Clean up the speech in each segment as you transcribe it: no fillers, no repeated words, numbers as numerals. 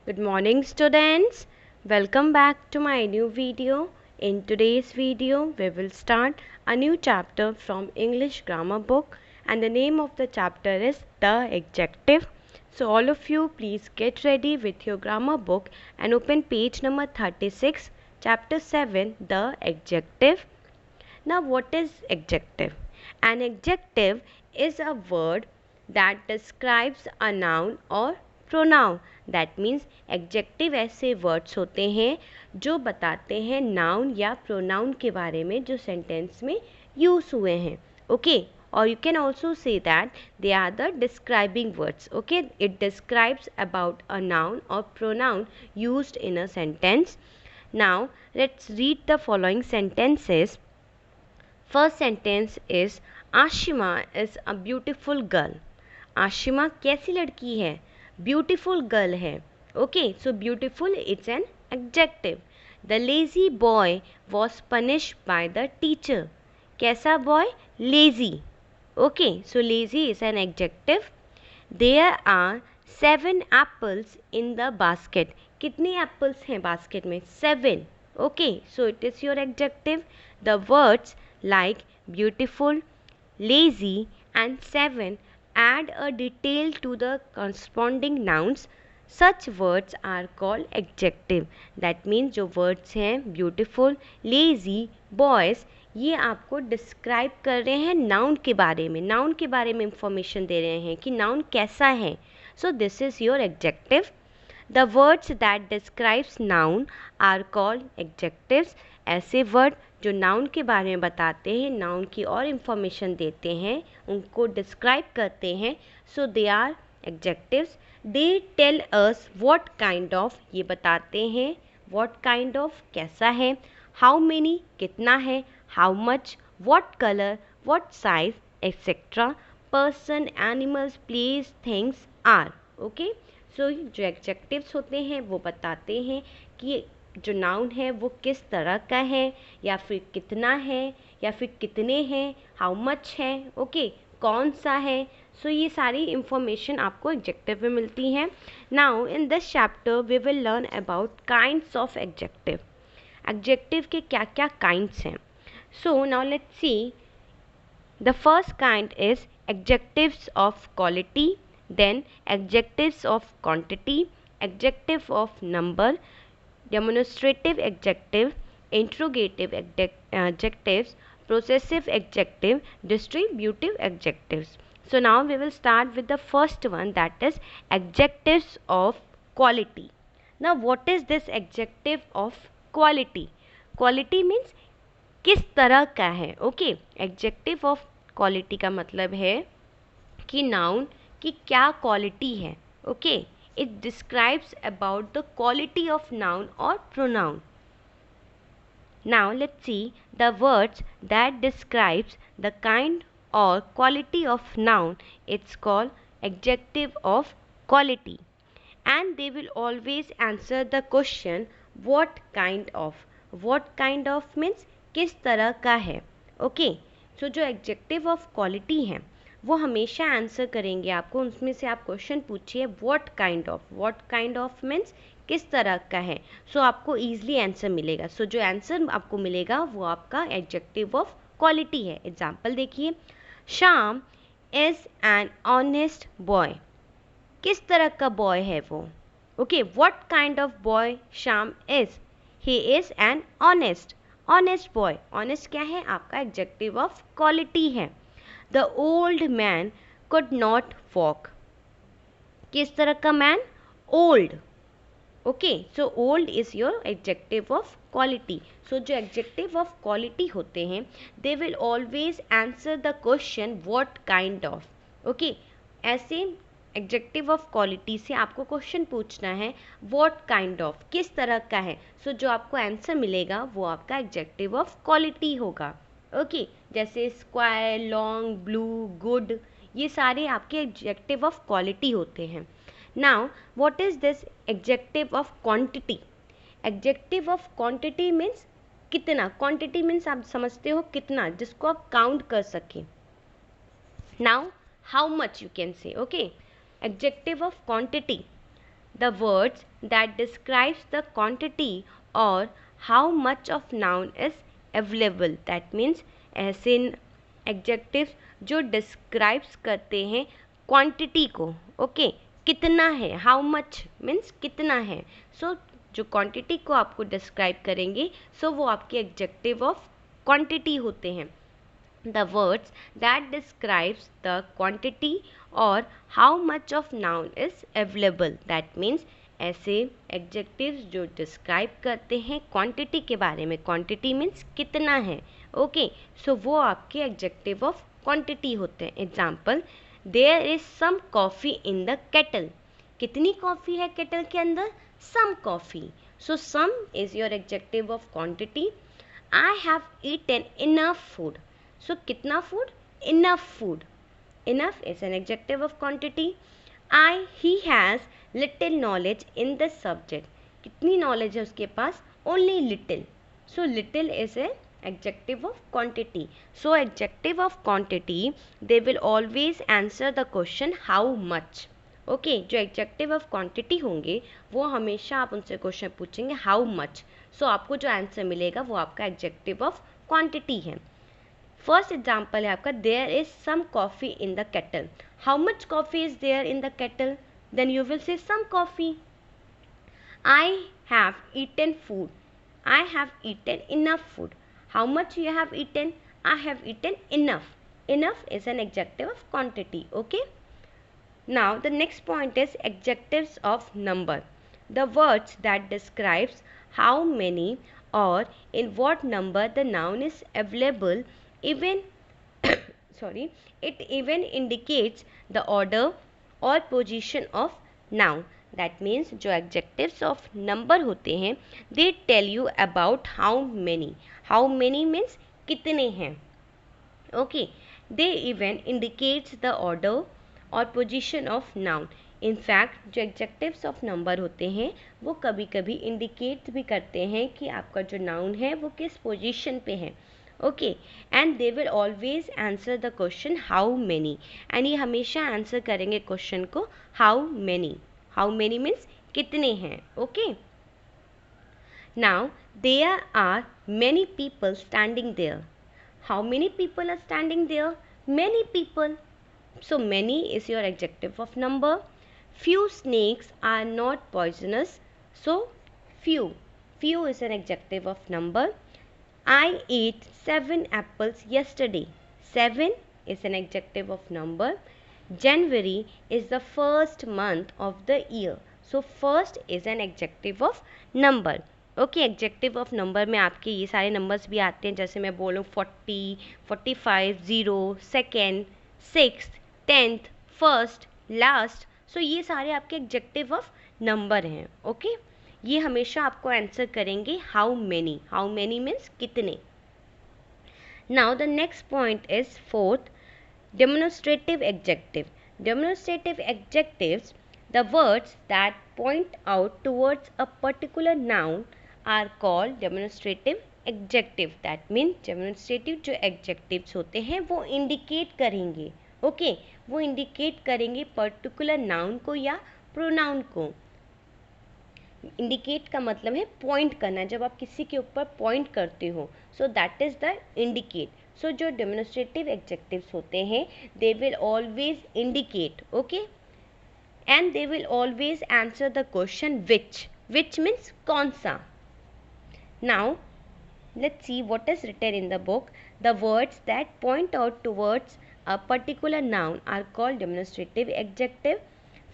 Good morning students. Welcome back to my new video. In today's video we will start a new chapter from English grammar book and the name of the chapter is the adjective. So all of you please get ready with your grammar book and open page number 36, chapter 7, the adjective. Now what is adjective? An adjective is a word that describes a noun or pronoun. That means adjective ऐसे words होते हैं जो बताते हैं noun या pronoun के बारे में जो sentence में use हुए हैं. Okay, or you can also say that they are the describing words. Okay, it describes about a noun or pronoun used in a sentence. Now let's read the following sentences. First sentence is Ashima is a beautiful girl. Ashima कैसी लड़की है? Beautiful girl है. Okay, so beautiful it's an adjective. The lazy boy was punished by the teacher. कैसा boy? Lazy. Okay, so lazy is an adjective. There are 7 apples in the basket. कितने apples हैं basket में? 7. Okay, so it is your adjective. The words like beautiful, lazy and 7 add a detail to the corresponding nouns. Such words are called adjective. That means जो words हैं beautiful, lazy, boys, ये आपको describe कर रहे हैं noun के बारे में, नाउन के बारे में इंफॉर्मेशन दे रहे हैं कि नाउन कैसा है. So this is your adjective. The words that describes noun are called adjectives. ऐसे वर्ड जो नाउन के बारे में बताते हैं, नाउन की और इंफॉर्मेशन देते हैं, उनको डिस्क्राइब करते हैं. So they are adjectives. They tell us what kind of, ये बताते हैं व्हाट काइंड ऑफ कैसा है, हाउ मेनी कितना है, how much, what colour, what size etcetera, person, animals, place, things are. Okay, so जो एडजेक्टिव्स होते हैं वो बताते हैं कि जो नाउन है वो किस तरह का है, या फिर कितना है, या फिर कितने हैं, हाउ मच है, ओके, कौन सा है. सो ये सारी इंफॉर्मेशन आपको एडजेक्टिव में मिलती है. Now in this chapter we will learn about kinds of adjective. Adjective के क्या क्या काइंड्स हैं. So now let's see. The first kind is adjectives of quality, then adjectives of quantity, adjective of number, demonstrative adjective, interrogative adjectives, possessive adjective, distributive adjectives. So now we will start with the first one, that is adjectives of quality. Now what is this adjective of quality? Quality means किस तरह का है. Okay, adjective of quality का मतलब है कि noun कि क्या क्वालिटी है. Okay, it describes about the quality of noun और pronoun. Now let's see the words that describes the kind और quality of noun. It's called adjective of quality and they will always answer the question what kind of. what kind of means किस तरह का है. Okay, so जो adjective of quality है वो हमेशा answer करेंगे आपको. उसमें से आप क्वेश्चन पूछिए what kind of. What kind of means किस तरह का है. सो आपको ईजिली आंसर मिलेगा. सो जो आंसर आपको मिलेगा वो आपका एडजेक्टिव ऑफ क्वालिटी है. एग्जाम्पल देखिए. Shyam is an honest boy. किस तरह का बॉय है वो. Okay, what kind of boy Shyam is. He is an honest. Honest boy. Honest क्या है? आपका एडजेक्टिव ऑफ क्वालिटी है. The old man could not walk. किस तरह का man? Old. Okay, so old is your adjective of quality. So जो adjective of quality होते हैं they will always answer the question what kind of. Okay, ऐसे adjective of quality से आपको question पूछना है व्हाट काइंड ऑफ, किस तरह का है. सो जो आपको आंसर मिलेगा वो आपका एडजेक्टिव ऑफ क्वालिटी होगा. ओके, जैसे स्क्वायर, लॉन्ग, ब्लू, गुड, ये सारे आपके एडजेक्टिव ऑफ क्वालिटी होते हैं. Now what is this adjective of quantity. Adjective of quantity means कितना. क्वांटिटी मीन्स आप समझते हो कितना, जिसको आप काउंट कर सकें. Now how much you can से. Okay, adjective of quantity the words that describes the quantity or how much of noun is available. That means ऐसे adjectives जो describes करते हैं quantity को, okay, कितना है, how much means कितना है. So जो quantity को आपको describe करेंगे, so वो आपके adjective of quantity होते हैं. The words that describes the quantity or how much of noun is available. That means ऐसे adjectives जो describe करते हैं quantity के बारे में. Quantity means कितना है. Okay, so वो आपके adjective of quantity होते हैं. Example, there is some coffee in the kettle. कितनी कॉफ़ी है kettle के अंदर? Some coffee. So some is your adjective of quantity. I have eaten enough food. So कितना food? Enough food. Enough is an adjective of quantity. He has little knowledge in the subject. कितनी knowledge है उसके पास? Only little. So little is an adjective of quantity. So adjective of quantity, they will always answer the question how much. Okay, जो adjective of quantity होंगे वो हमेशा आप उनसे question पूछेंगे how much. So आपको जो आंसर मिलेगा वो आपका adjective of quantity है. फर्स्ट एग्जाम्पल है आपका there is some coffee in the kettle. How much coffee is there in the kettle? Then you will say some coffee. I have eaten food. I have eaten enough food. How much you have eaten? I have eaten enough. Enough is an adjective of quantity. Okay, now the next point is adjectives of number. The words that describes how many or in what number the noun is available. Even it even indicates the order or position of noun. That means जो adjectives of number होते हैं they tell you about how many. How many means कितने हैं. Okay, they even indicates the order or position of noun. In fact जो adjectives of number होते हैं वो कभी कभी इंडिकेट भी करते हैं कि आपका जो नाउन है वो किस पोजीशन पे है. Okay, and they will always answer the question how many. And ये हमेशा आंसर करेंगे क्वेश्चन को how many. How many means कितने हैं. Okay, now there are many people standing there. How many people are standing there? Many people. So many is your adjective of number. Few snakes are not poisonous. So few. Few is an adjective of number. I ate 7 apples yesterday. 7 is an adjective of number. January is the first month of the year. So first is an adjective of number. Okay, adjective of number में आपके ये सारे numbers भी आते हैं. जैसे मैं बोलूँ 40, 45, 0, second, sixth, 10th, first, last. सो ये सारे आपके एडजेक्टिव ऑफ नंबर हैं. ओके, ये हमेशा आपको आंसर करेंगे how many. How many means कितने. Now the next point is fourth, demonstrative adjective. Demonstrative adjectives, the words that point out towards a particular noun are called demonstrative adjective. That means demonstrative जो adjectives होते हैं वो indicate करेंगे. Okay, वो indicate करेंगे particular noun को या pronoun को. इंडिकेट का मतलब है पॉइंट करना. जब आप किसी के ऊपर पॉइंट करते हो so that is the indicate. So जो डेमोन्स्ट्रेटिव एडजेक्टिव्स होते हैं they will always indicate. Okay, and they will always answer the question which. Which means कौन सा. नाउ let's see what is written in the book. The words that point out towards a particular noun are called demonstrative adjective.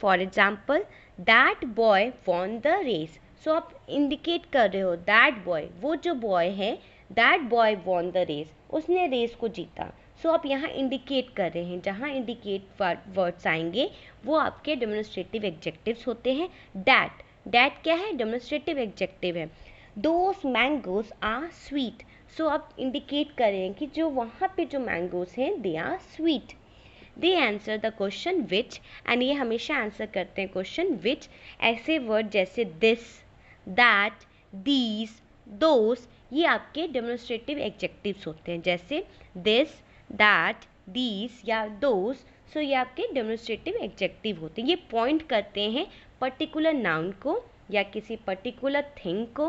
For example, that boy won the race. So आप indicate कर रहे हो that boy, वो जो boy है that boy won the race, उसने race को जीता. So आप यहाँ indicate कर रहे हैं. जहाँ indicate words आएंगे वो आपके demonstrative adjectives होते हैं. that क्या है? demonstrative adjective है. Those mangoes are sweet. So आप इंडिकेट करें कि जो वहाँ पे जो मैंगोज हैं they are sweet. They answer the question which. And ये हमेशा आंसर करते हैं क्वेश्चन विच. ऐसे वर्ड जैसे दिस, दैट, दीज, दोस, ये आपके डेमोन्स्ट्रेटिव एडजेक्टिव्स होते हैं. जैसे दिस, दैट, these या those, सो ये आपके डेमोन्स्ट्रेटिव एडजेक्टिव होते हैं। ये पॉइंट करते हैं पर्टिकुलर नाउन को या किसी पर्टिकुलर थिंग को।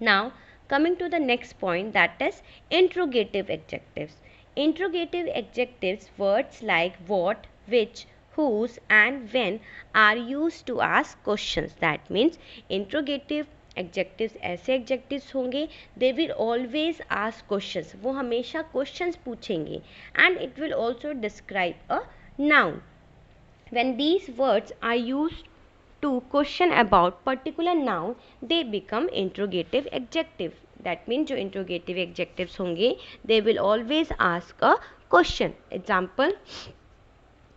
Now coming to the next point, that is interrogative adjectives. Interrogative adjectives words like what, which, whose and when are used to ask questions. That means interrogative adjectives ऐसे adjectives होंगे, they will always ask questions, वो हमेशा questions पूछेंगे, and it will also describe a noun. When these words are used to question about particular noun, they become interrogative adjective. That means जो interrogative adjectives होंगे, they will always ask a question. Example,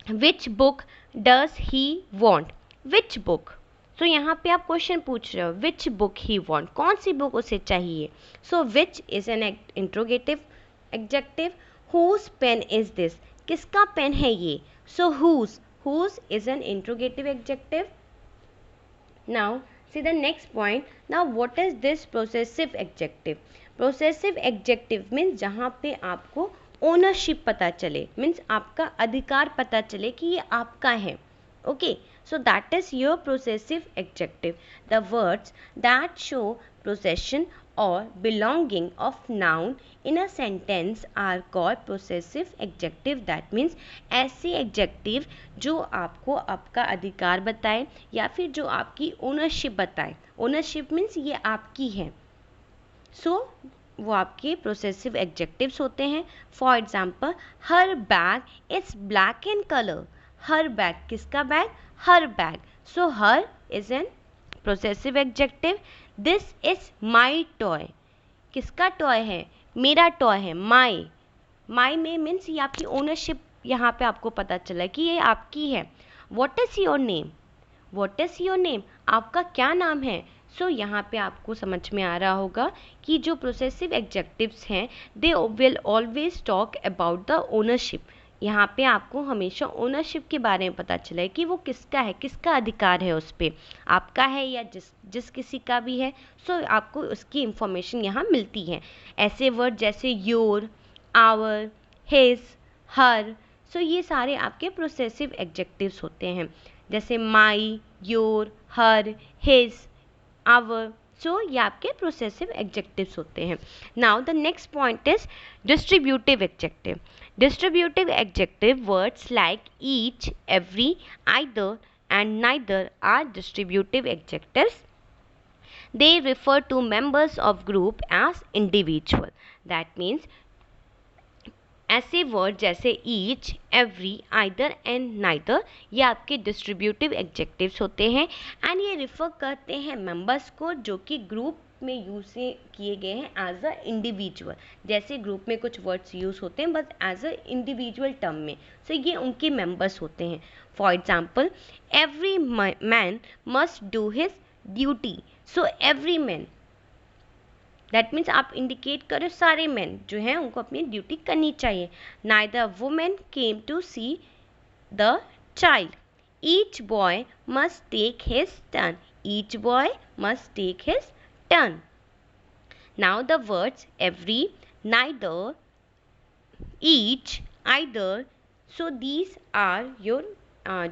which book does he want, which book, तो यहाँ पे आप question पूछ रहे हो, which book he want, कौन सी बुक उसे चाहिए। So which is an interrogative adjective. Whose pen is this, किसका पेन है ये। So whose is an interrogative adjective. Now see the next point. Now what is this possessive adjective. Possessive adjective means जहाँ पे आपको ownership पता चले, means आपका अधिकार पता चले कि ये आपका है। Okay, so that is your possessive adjective. The words that show possession or belonging of noun in a sentence are called possessive adjective. That means ऐसे adjective जो आपको आपका अधिकार बताए या फिर जो आपकी ownership बताए। ownership means ये आपकी है, so वो आपके possessive adjectives होते हैं। For example, her bag is black in color. Her bag, किसका bag, her bag. So her is an possessive adjective. This is my toy, किसका टॉय है, मेरा टॉय है, माई। माई में मीन्स ये आपकी ओनरशिप यहाँ पे आपको पता चला कि ये आपकी है। What is your name, what is your name, आपका क्या नाम है। सो यहाँ पे आपको समझ में आ रहा होगा कि जो पोसेसिव एडजेक्टिव्स हैं, they will always talk about the ownership. यहाँ पे आपको हमेशा ओनरशिप के बारे में पता चला है कि वो किसका है, किसका अधिकार है उस पर, आपका है या जिस किसी का भी है। सो आपको उसकी इंफॉर्मेशन यहाँ मिलती है। ऐसे वर्ड जैसे योर, आवर, हिज, हर, सो ये सारे आपके पोसेसिव एडजेक्टिव्स होते हैं। जैसे माई, योर, हर, हिज, आवर, सो ये आपके पोसेसिव एडजेक्टिव्स होते हैं। Now the next point is distributive adjective. Distributive adjective words like each, every, either and neither are distributive adjectives. They refer to members of group as individual. That means ऐसे word जैसे each, every, either and neither ये आपके distributive adjectives होते हैं, and ये refer करते हैं members को जो कि ग्रुप में यूज किए गए हैं एज अ इंडिविजुअल। जैसे ग्रुप में कुछ वर्ड्स यूज होते हैं but as a individual term में, सो ये उनके मेंबर्स होते हैं। For example, every man must do his duty. So every man, that means आप इंडिकेट करो सारे मैन जो हैं उनको अपनी ड्यूटी करनी चाहिए। Neither women came to see the child. Each boy must take his turn, each boy must take his turn. Now the words every, neither, each, either, so these are your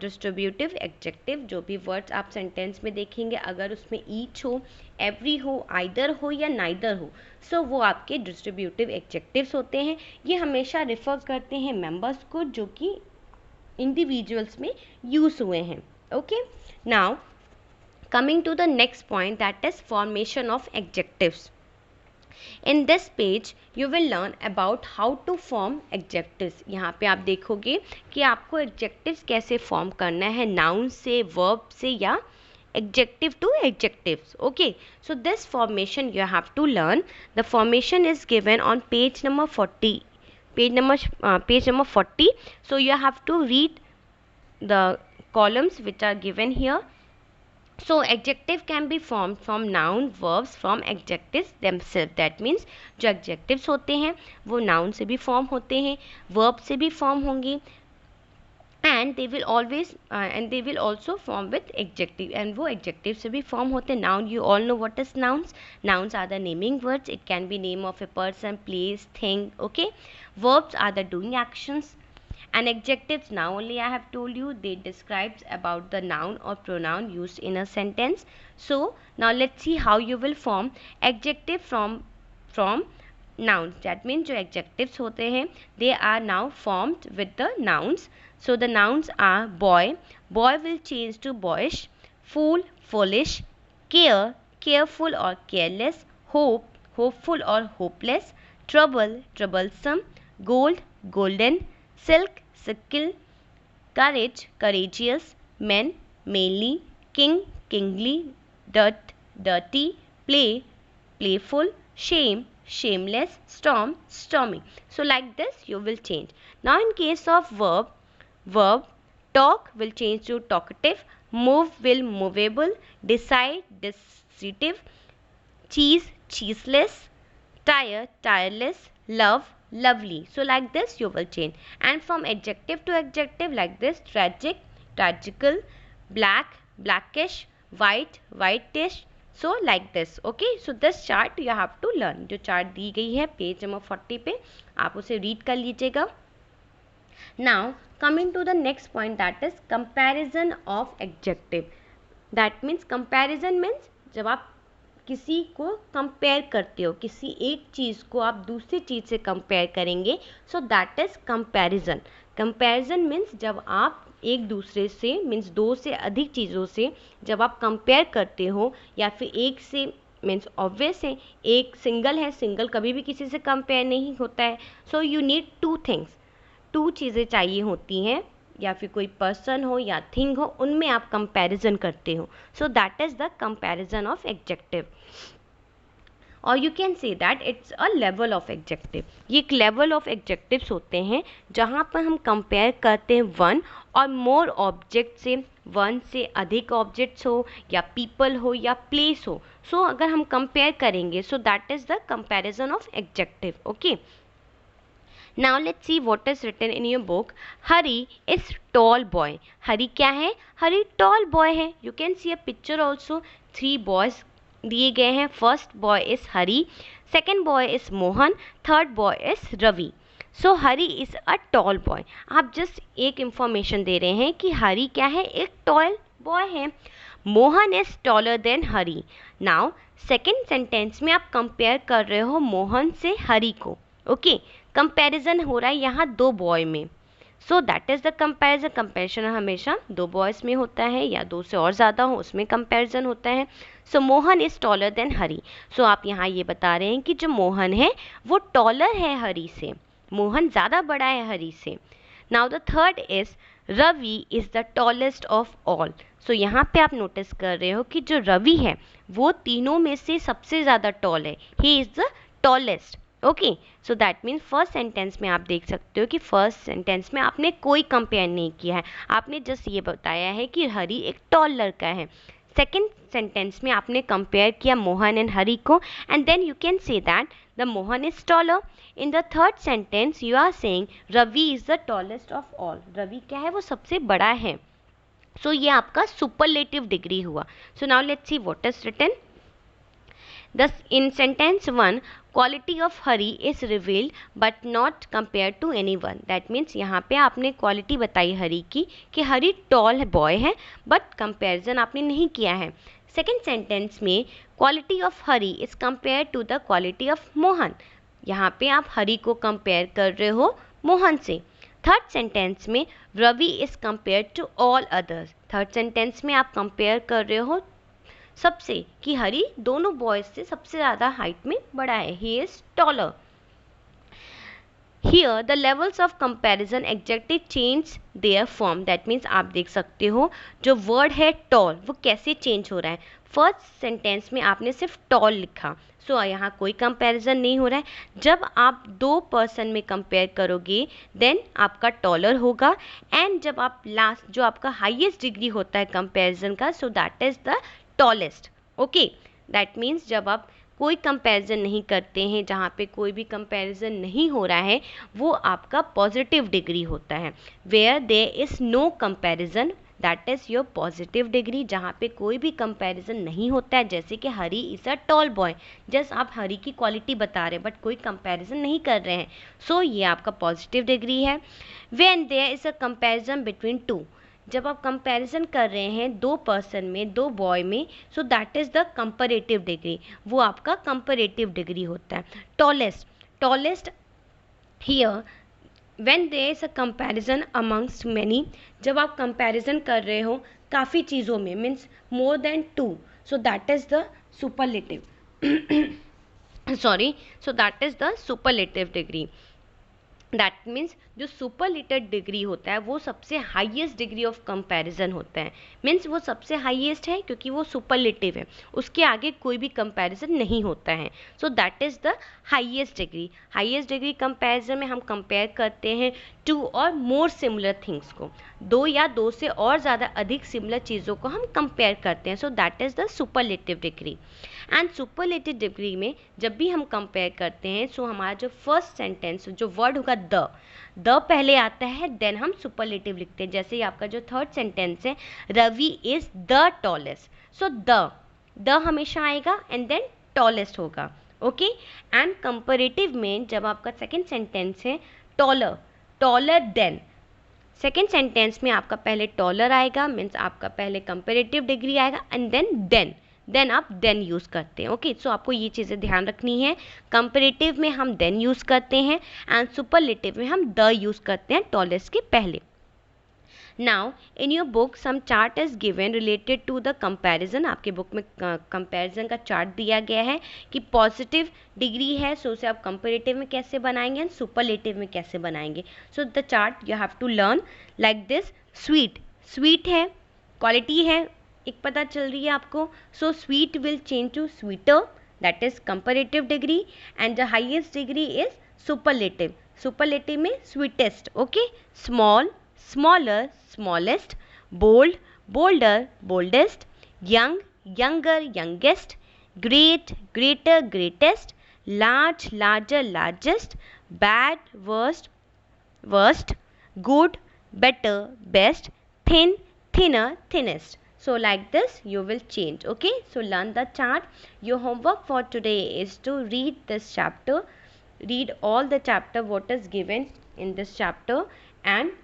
distributive adjective. जो भी words आप sentence में देखेंगे, अगर उसमें each हो, every हो, either हो या नाइदर हो, सो वो आपके डिस्ट्रीब्यूटिव एडजेक्टिव्स होते हैं। ये हमेशा रिफर करते हैं मेंबर्स को जो कि इंडिविजुअल्स में यूज हुए हैं। Okay, now coming to the next point, that is formation of adjectives. In this page you will learn about how to form adjectives. यहाँ पे आप देखोगे कि आपको adjectives कैसे form करना है, noun से, verb से या adjective to adjectives. Okay, so this formation you have to learn. The formation is given on page number 40. Page number 40. So you have to read the columns which are given here. So adjective can be formed from noun, verbs, from adjectives themselves. That means जो adjectives होते हैं वो noun से भी form होते हैं, verb से भी form होंगे, and they will always and they will also form with executive, and वो एग्जेक्टिव से भी फॉर्म होते हैं. Noun, you all know what is nouns. Nouns are the naming words. It can be name of a person, place, thing. Okay. Verbs are the doing actions. And adjectives, now only I have told you, they describes about the noun or pronoun used in a sentence. So now let's see how you will form adjective from nouns. That means जो adjectives होते हैं, they are now formed with the nouns. So the nouns are boy. Boy will change to boyish. Fool, foolish. Care, careful or careless. Hope, hopeful or hopeless. Trouble, troublesome. Gold, golden. Silk, sickle. Courage, courageous. Men, manly. King, kingly. Dirt, dirty. Play, playful. Shame, shameless. Storm, stormy. So like this you will change. Now in case of verb, talk will change to talkative. Move will movable. Decide, decisive. Cheese, cheeseless. Tire, tireless. Love, lovely. So like this you will change. And from adjective to adjective like this: tragic, tragical. Black, blackish. White, whitish. So like this. Okay, so this chart you have to learn. जो chart दी गई है page number 40 पे, आप उसे read कर लीजिएगा. Now coming to the next point, that is comparison of adjective. That means comparison means जब आप किसी को कंपेयर करते हो, किसी एक चीज़ को आप दूसरी चीज़ से कंपेयर करेंगे, सो that is comparison. Comparison means जब आप एक दूसरे से मीन्स दो से अधिक चीज़ों से जब आप कंपेयर करते हो, या फिर एक से मीन्स ऑब्वियस है, एक सिंगल है, सिंगल कभी भी किसी से कंपेयर नहीं होता है. So you need two things, two चीज़ें चाहिए होती हैं, या फिर कोई पर्सन हो या थिंग हो, उनमें आप कंपैरिजन करते हो. So that is the comparison of adjective, और you can say that it's a level of adjective. ये एक लेवल ऑफ एडजेक्टिव्स होते हैं जहाँ पर हम कंपेयर करते हैं वन और मोर ऑब्जेक्ट से, वन से अधिक ऑब्जेक्ट्स हो या पीपल हो या प्लेस हो. सो अगर हम कंपेयर करेंगे, सो that is the comparison of adjective. Okay, now let's see what is written in your book. Hari is tall boy. Hari क्या है? Hari tall boy है. You can see a picture also. 3 boys दिए गए हैं. First boy is Hari, second boy is Mohan, third boy is Ravi. So Hari is a tall boy. आप just एक information दे रहे हैं कि हरी क्या है? एक tall boy है. Mohan is taller than Hari. Now second sentence में आप compare कर रहे हो मोहन से हरी को. ओके, कंपैरिजन हो रहा है यहाँ दो बॉय में. So that is the comparison. Comparison हमेशा दो बॉयज़ में होता है, या दो से और ज़्यादा हो उसमें कंपैरिजन होता है. सो मोहन इज़ टॉलर देन हरी. सो आप यहाँ ये बता रहे हैं कि जो मोहन है वो टॉलर है हरी से, मोहन ज़्यादा बड़ा है हरी से. Now the third is Ravi is the tallest of all. So यहाँ पे आप नोटिस कर रहे हो कि जो रवि है वो तीनों में से सबसे ज़्यादा टॉल है. He is the tallest. Okay, so that means first sentence में आप देख सकते हो कि फर्स्ट सेंटेंस में आपने कोई कंपेयर नहीं किया है, आपने जस्ट ये बताया है कि हरी एक टॉल लड़का है. सेकेंड सेंटेंस में आपने कंपेयर किया मोहन एंड हरी को, and then you can say that the Mohan is taller. In the third sentence you are saying Ravi is the tallest of all. Ravi क्या है? वो सबसे बड़ा है. सो ये आपका सुपरलेटिव डिग्री हुआ. So now let's see what is written. Thus, in sentence 1, quality of Hari is revealed but not compared to anyone. That means यहाँ पे आपने क्वालिटी बताई हरी की कि हरी टॉल बॉय है, बट कंपैरिजन आपने नहीं किया है. सेकेंड सेंटेंस में quality of Hari is compare to the quality of Mohan. यहाँ पे आप हरी को कंपेयर कर रहे हो मोहन से. थर्ड सेंटेंस में Ravi is compare to all others. Third sentence में आप कंपेयर कर रहे हो सबसे कि हरी दोनों बॉयज से सबसे ज़्यादा हाइट में बड़ा है. He is taller. Here the levels of comparison adjective change their form. That means आप देख सकते हो जो वर्ड है टॉल वो कैसे चेंज हो रहा है. फर्स्ट सेंटेंस में आपने सिर्फ टॉल लिखा, सो यहाँ कोई कंपैरिजन नहीं हो रहा है. जब आप दो पर्सन में कंपेयर करोगे देन आपका टॉलर होगा, एंड जब आप लास्ट जो आपका हाईएस्ट डिग्री होता है कंपैरिजन का, सो that is the tallest. Okay, that means जब आप कोई कंपैरिजन नहीं करते हैं, जहाँ पे कोई भी कंपैरिजन नहीं हो रहा है, वो आपका पॉजिटिव डिग्री होता है। Where there is no comparison, that is your positive degree. जहाँ पे कोई भी कंपैरिजन नहीं होता है, जैसे कि Hari is a tall boy, just आप हरी की क्वालिटी बता रहे हैं बट कोई कंपैरिजन नहीं कर रहे हैं, सो ये आपका पॉजिटिव डिग्री है। When there is a comparison between two, जब आप कंपैरिजन कर रहे हैं दो पर्सन में, दो बॉय में, so that is the comparative degree, वो आपका कंपैरेटिव डिग्री होता है। Tallest, tallest here when there is a comparison amongst many, जब आप कंपैरिजन कर रहे हो काफ़ी चीज़ों में, means more than two, so that is the superlative sorry, so that is the superlative degree. That means जो सुपरलेटिव डिग्री होता है वो सबसे हाईएस्ट डिग्री ऑफ कंपैरिजन होता है, मीन्स वो सबसे हाईएस्ट है क्योंकि वो सुपरलेटिव है, उसके आगे कोई भी कंपैरिजन नहीं होता है, सो that is the highest degree. Highest degree comparison में हम कंपेयर करते हैं टू और मोर सिमिलर थिंग्स को, दो या दो से और ज़्यादा अधिक सिमिलर चीज़ों को हम कंपेयर करते हैं, सो that is the superlative degree. And superlative degree में जब भी हम कंपेयर करते हैं, सो हमारा जो फर्स्ट सेंटेंस, जो वर्ड होगा द पहले आता है, देन हम सुपरलेटिव लिखते हैं। जैसे ही आपका जो थर्ड सेंटेंस है, Ravi is the tallest, so the हमेशा आएगा एंड देन टॉलेस्ट होगा, ओके। एंड कंपैरेटिव में जब आपका सेकेंड सेंटेंस है taller, taller than, second sentence में आपका पहले टॉलर आएगा, मीन्स आपका पहले कंपैरेटिव डिग्री आएगा एंड देन आप देन यूज़ करते हैं, ओके। सो आपको ये चीज़ें ध्यान रखनी है, कंपैरेटिव में हम देन यूज़ करते हैं एंड सुपरलेटिव में हम द यूज़ करते हैं टॉलेस्ट के पहले। Now in your book some chart is given related to the comparison, आपके बुक में कंपैरिजन का चार्ट दिया गया है कि पॉजिटिव डिग्री है, सो उसे आप कंपैरेटिव में कैसे बनाएंगे एंड सुपरलेटिव में कैसे बनाएंगे। So the chart you have to learn like this. Sweet, sweet है, क्वालिटी है, एक पता चल रही है आपको, so sweet will change to sweeter, that is comparative degree, and the highest degree is superlative, superlative में sweetest, okay. Small, smaller, smallest, bold, bolder, boldest, young, younger, youngest, great, greater, greatest, large, larger, largest, bad, worst, worst, good, better, best, thin, thinner, thinnest. So like this you will change, okay. So learn the chart. Your homework for today is to read this chapter, read all the chapter what is given in this chapter, and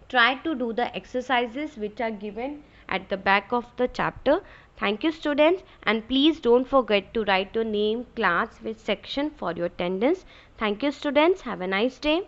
try to do the exercises which are given at the back of the chapter. Thank you students, and please don't forget to write your name, class, which section for your attendance. Thank you students, have a nice day.